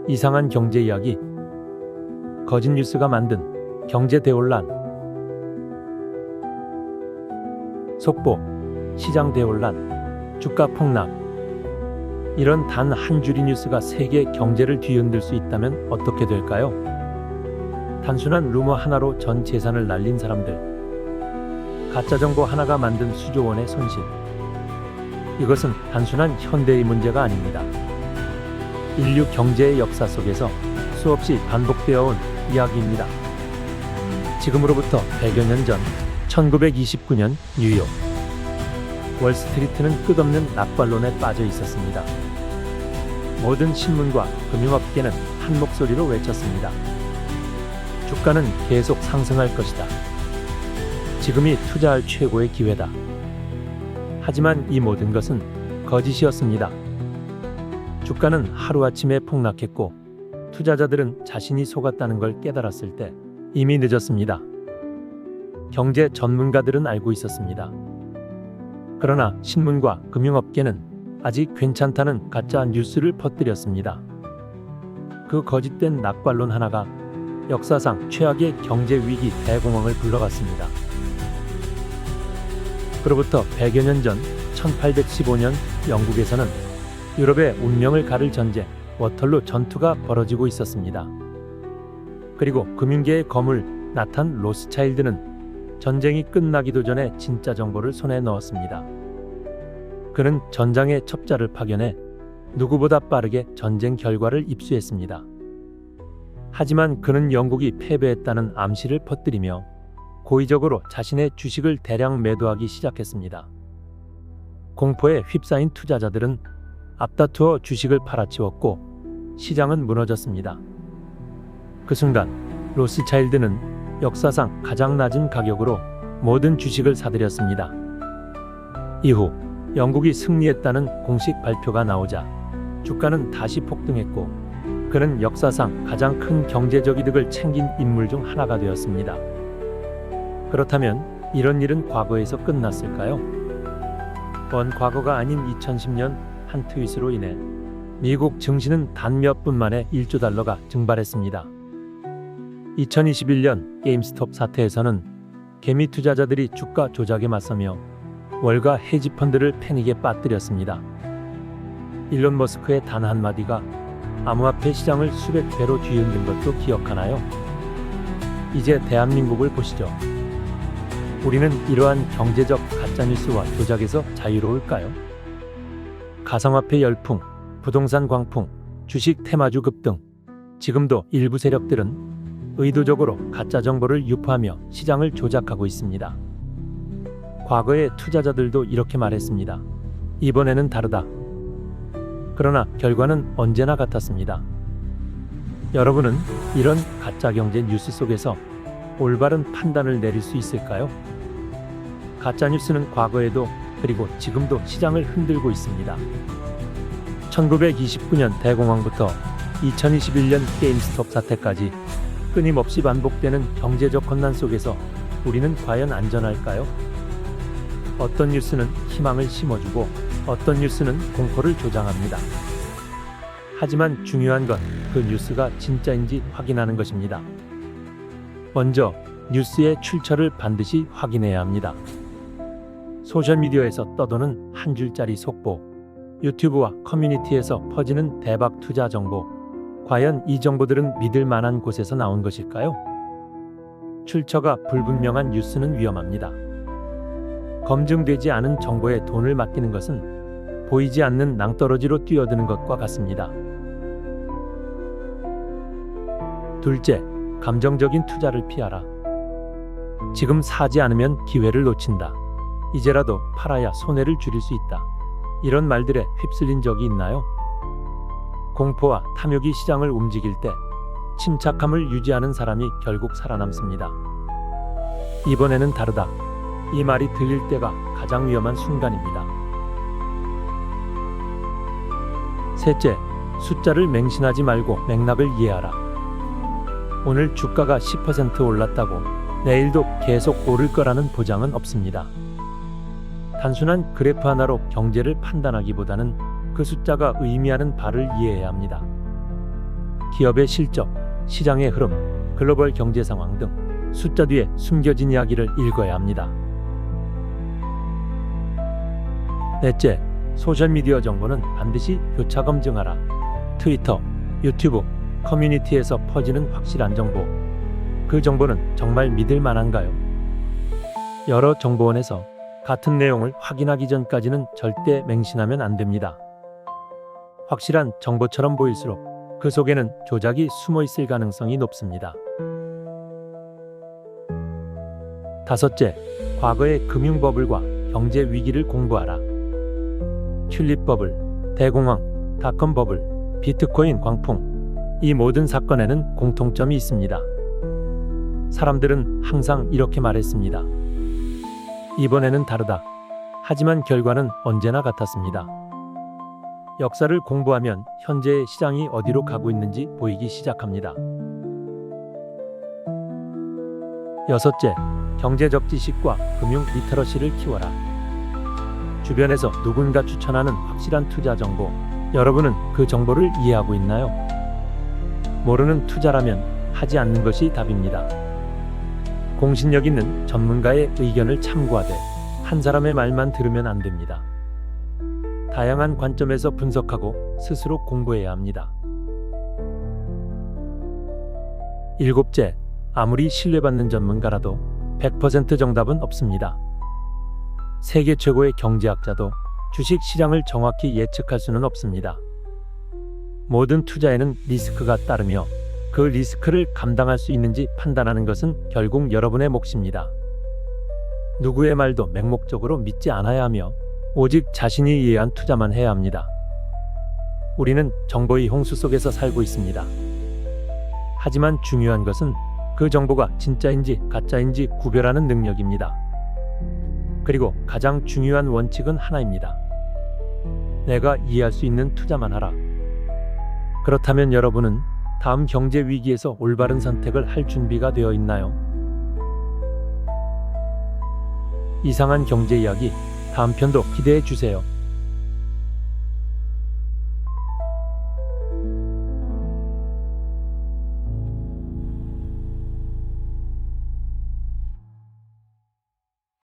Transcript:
이상한 경제 이야기, 거짓 뉴스가 만든 경제 대혼란. 속보, 시장 대혼란, 주가 폭락. 이런 단 한 줄의 뉴스가 세계 경제를 뒤흔들 수 있다면 어떻게 될까요? 단순한 루머 하나로 전 재산을 날린 사람들, 가짜 정보 하나가 만든 수조 원의 손실. 이것은 단순한 현대의 문제가 아닙니다. 인류 경제의 역사 속에서 수없이 반복되어 온 이야기입니다. 지금으로부터 100여 년 전 1929년 뉴욕 월스트리트는 끝없는 낙관론에 빠져 있었습니다. 모든 신문과 금융업계는 한 목소리로 외쳤습니다. 주가는 계속 상승할 것이다. 지금이 투자할 최고의 기회다. 하지만 이 모든 것은 거짓이었습니다. 주가는 하루아침에 폭락했고 투자자들은 자신이 속았다는 걸 깨달았을 때 이미 늦었습니다. 경제 전문가들은 알고 있었습니다. 그러나 신문과 금융업계는 아직 괜찮다는 가짜 뉴스를 퍼뜨렸습니다. 그 거짓된 낙관론 하나가 역사상 최악의 경제 위기 대공황을 불러갔습니다. 그로부터 100여 년 전 1815년 영국에서는 유럽의 운명을 가를 전쟁 워털루 전투가 벌어지고 있었습니다. 그리고 금융계의 거물 나탄 로스차일드는 전쟁이 끝나기도 전에 진짜 정보를 손에 넣었습니다. 그는 전장의 첩자를 파견해 누구보다 빠르게 전쟁 결과를 입수했습니다. 하지만 그는 영국이 패배했다는 암시를 퍼뜨리며 고의적으로 자신의 주식을 대량 매도하기 시작했습니다. 공포에 휩싸인 투자자들은 앞다투어 주식을 팔아치웠고 시장은 무너졌습니다. 그 순간 로스차일드는 역사상 가장 낮은 가격으로 모든 주식을 사들였습니다. 이후 영국이 승리했다는 공식 발표가 나오자 주가는 다시 폭등했고 그는 역사상 가장 큰 경제적 이득을 챙긴 인물 중 하나가 되었습니다. 그렇다면 이런 일은 과거에서 끝났을까요? 먼 과거가 아닌 2010년 한 트윗으로 인해 미국 증시는 단 몇 분 만에 1조 달러가 증발했습니다. 2021년 게임스톱 사태에서는 개미 투자자들이 주가 조작에 맞서며 월가 헤지펀드를 패닉에 빠뜨렸습니다. 일론 머스크의 단 한마디가 암호화폐 시장을 수백 배로 뒤흔든 것도 기억하나요? 이제 대한민국을 보시죠. 우리는 이러한 경제적 가짜뉴스와 조작에서 자유로울까요? 가상화폐 열풍, 부동산 광풍, 주식 테마주 급등. 지금도 일부 세력들은 의도적으로 가짜 정보를 유포하며 시장을 조작하고 있습니다. 과거의 투자자들도 이렇게 말했습니다. 이번에는 다르다. 그러나 결과는 언제나 같았습니다. 여러분은 이런 가짜 경제 뉴스 속에서 올바른 판단을 내릴 수 있을까요? 가짜 뉴스는 과거에도 그리고 지금도 시장을 흔들고 있습니다. 1929년 대공황부터 2021년 게임스톱 사태까지 끊임없이 반복되는 경제적混乱속에서 우리는 과연 안전할까요? 어떤 뉴스는 희망을 심어주고 어떤 뉴스는 공포를 조장합니다. 하지만 중요한 건 그 뉴스가 진짜인지 확인하는 것입니다. 먼저 뉴스의 출처를 반드시 확인해야 합니다. 소셜미디어에서 떠도는 한 줄짜리 속보, 유튜브와 커뮤니티에서 퍼지는 대박 투자 정보, 과연 이 정보들은 믿을 만한 곳에서 나온 것일까요? 출처가 불분명한 뉴스는 위험합니다. 검증되지 않은 정보에 돈을 맡기는 것은 보이지 않는 낭떠러지로 뛰어드는 것과 같습니다. 둘째, 감정적인 투자를 피하라. 지금 사지 않으면 기회를 놓친다. 이제라도 팔아야 손해를 줄일 수 있다. 이런 말들에 휩쓸린 적이 있나요? 공포와 탐욕이 시장을 움직일 때 침착함을 유지하는 사람이 결국 살아남습니다. 이번에는 다르다. 이 말이 들릴 때가 가장 위험한 순간입니다. 셋째, 숫자를 맹신하지 말고 맥락을 이해하라. 오늘 주가가 10% 올랐다고 내일도 계속 오를 거라는 보장은 없습니다. 단순한 그래프 하나로 경제를 판단하기보다는 그 숫자가 의미하는 바를 이해해야 합니다. 기업의 실적, 시장의 흐름, 글로벌 경제 상황 등 숫자 뒤에 숨겨진 이야기를 읽어야 합니다. 넷째, 소셜미디어 정보는 반드시 교차 검증하라. 트위터, 유튜브, 커뮤니티에서 퍼지는 확실한 정보. 그 정보는 정말 믿을 만한가요? 여러 정보원에서 같은 내용을 확인하기 전까지는 절대 맹신하면 안 됩니다. 확실한 정보처럼 보일수록 그 속에는 조작이 숨어 있을 가능성이 높습니다. 다섯째, 과거의 금융버블과 경제 위기를 공부하라. 튤립 버블, 대공황, 닷컴 버블, 비트코인 광풍, 이 모든 사건에는 공통점이 있습니다. 사람들은 항상 이렇게 말했습니다. 이번에는 다르다. 하지만 결과는 언제나 같았습니다. 역사를 공부하면 현재의 시장이 어디로 가고 있는지 보이기 시작합니다. 여섯째, 경제적 지식과 금융 리터러시를 키워라. 주변에서 누군가 추천하는 확실한 투자 정보, 여러분은 그 정보를 이해하고 있나요? 모르는 투자라면 하지 않는 것이 답입니다. 공신력 있는 전문가의 의견을 참고하되 한 사람의 말만 들으면 안 됩니다. 다양한 관점에서 분석하고 스스로 공부해야 합니다. 일곱째, 아무리 신뢰받는 전문가라도 100% 정답은 없습니다. 세계 최고의 경제학자도 주식 시장을 정확히 예측할 수는 없습니다. 모든 투자에는 리스크가 따르며 그 리스크를 감당할 수 있는지 판단하는 것은 결국 여러분의 몫입니다. 누구의 말도 맹목적으로 믿지 않아야 하며 오직 자신이 이해한 투자만 해야 합니다. 우리는 정보의 홍수 속에서 살고 있습니다. 하지만 중요한 것은 그 정보가 진짜인지 가짜인지 구별하는 능력입니다. 그리고 가장 중요한 원칙은 하나입니다. 내가 이해할 수 있는 투자만 하라. 그렇다면 여러분은 다음 경제 위기에서 올바른 선택을 할 준비가 되어 있나요? 이상한 경제 이야기 다음 편도 기대해 주세요.